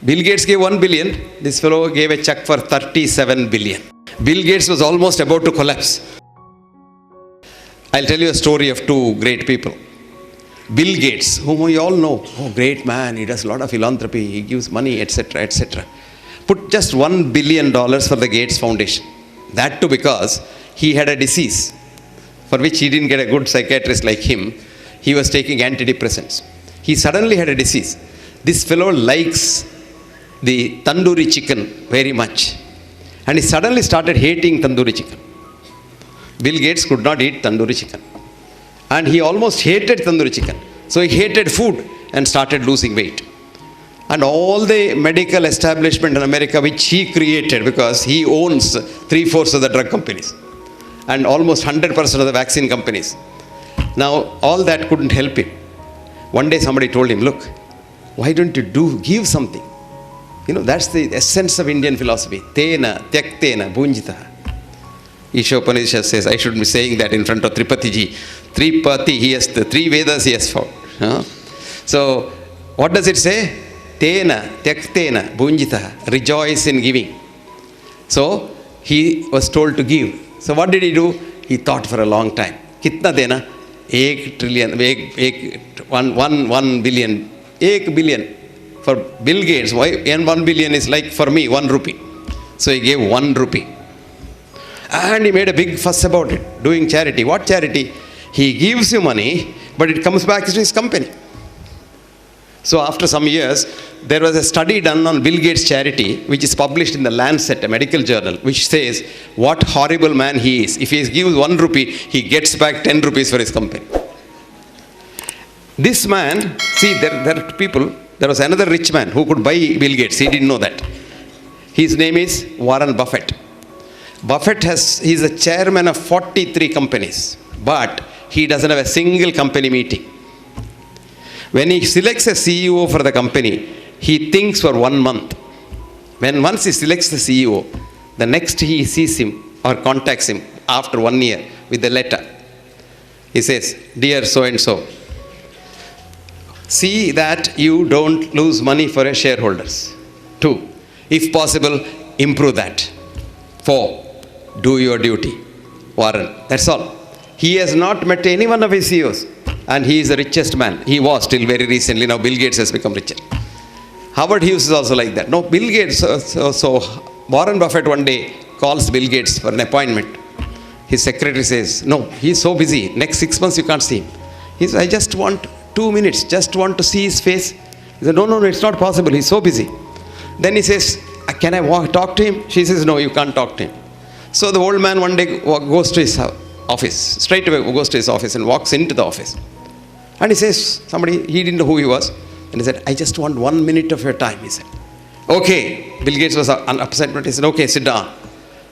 Bill Gates gave 1 billion. This fellow gave a check for 37 billion. Bill Gates was almost about to collapse. I'll tell you a story of two great people. Bill Gates, whom we all know, great man, he does a lot of philanthropy, he gives money, etc., etc. Put just $1 billion for the Gates Foundation. That too because he had a disease for which he didn't get a good psychiatrist like him. He was taking antidepressants. He suddenly had a disease. This fellow likes the tandoori chicken very much. And he suddenly started hating tandoori chicken. Bill Gates could not eat tandoori chicken. And he almost hated tandoori chicken. So he hated food and started losing weight. And all the medical establishment in America which he created, because he owns 3/4 of the drug companies and almost 100% of the vaccine companies. Now all that couldn't help him. One day somebody told him, look, why don't you give something? You know, that's the essence of Indian philosophy. Tena, tyaktena, bhunjita. Isha Upanishad says, I should be saying that in front of Tripati ji. Tripati, he has the 3 Vedas he has found. So, what does it say? Tena, tyaktena, bhunjita. Rejoice in giving. So, he was told to give. So, what did he do? He thought for a long time. Kitna dena? 1 trillion, 1 billion, 1 billion. For Bill Gates, why 1 billion is like for me 1 rupee. So he gave 1 rupee. And he made a big fuss about it, doing charity. What charity? He gives you money, but it comes back to his company. So after some years, there was a study done on Bill Gates' charity, which is published in the Lancet, a medical journal, which says what horrible man he is. If he gives 1 rupee, he gets back 10 rupees for his company. This man, see, there are people. There was another rich man who could buy Bill Gates. He didn't know that. His name is Warren Buffett. He's a chairman of 43 companies, but he doesn't have a single company meeting. When he selects a CEO for the company, he thinks for 1 month. Once he selects the CEO, the next he sees him or contacts him after 1 year with a letter. He says, dear so-and-so, see that you don't lose money for your shareholders. 2, if possible, improve that. 4, do your duty. Warren, that's all. He has not met any one of his CEOs. And he is the richest man. He was till very recently. Now Bill Gates has become richer. Howard Hughes is also like that. No, Bill Gates, so Warren Buffett one day calls Bill Gates for an appointment. His secretary says, no, he's so busy. Next 6 months you can't see him. He says, I just want 2 minutes, just want to see his face. He said, no, it's not possible. He's so busy. Then he says, can I talk to him? She says, no, you can't talk to him. So the old man one day goes to his office, straight away goes to his office and walks into the office. And he says, he didn't know who he was. And he said, I just want 1 minute of your time, he said. Okay. Bill Gates was upset, but he said, okay, sit down.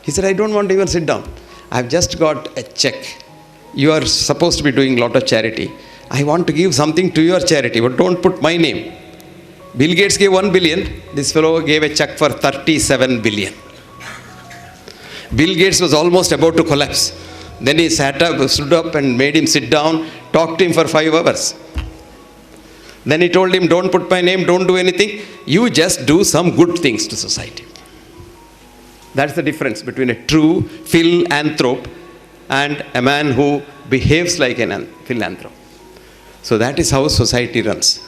He said, I don't want to even sit down. I've just got a check. You are supposed to be doing a lot of charity. I want to give something to your charity, but don't put my name. Bill Gates gave 1 billion. This fellow gave a check for 37 billion. Bill Gates was almost about to collapse. Then he stood up and made him sit down, talked to him for 5 hours. Then he told him, don't put my name, don't do anything. You just do some good things to society. That's the difference between a true philanthrope and a man who behaves like a philanthrope. So that is how society runs.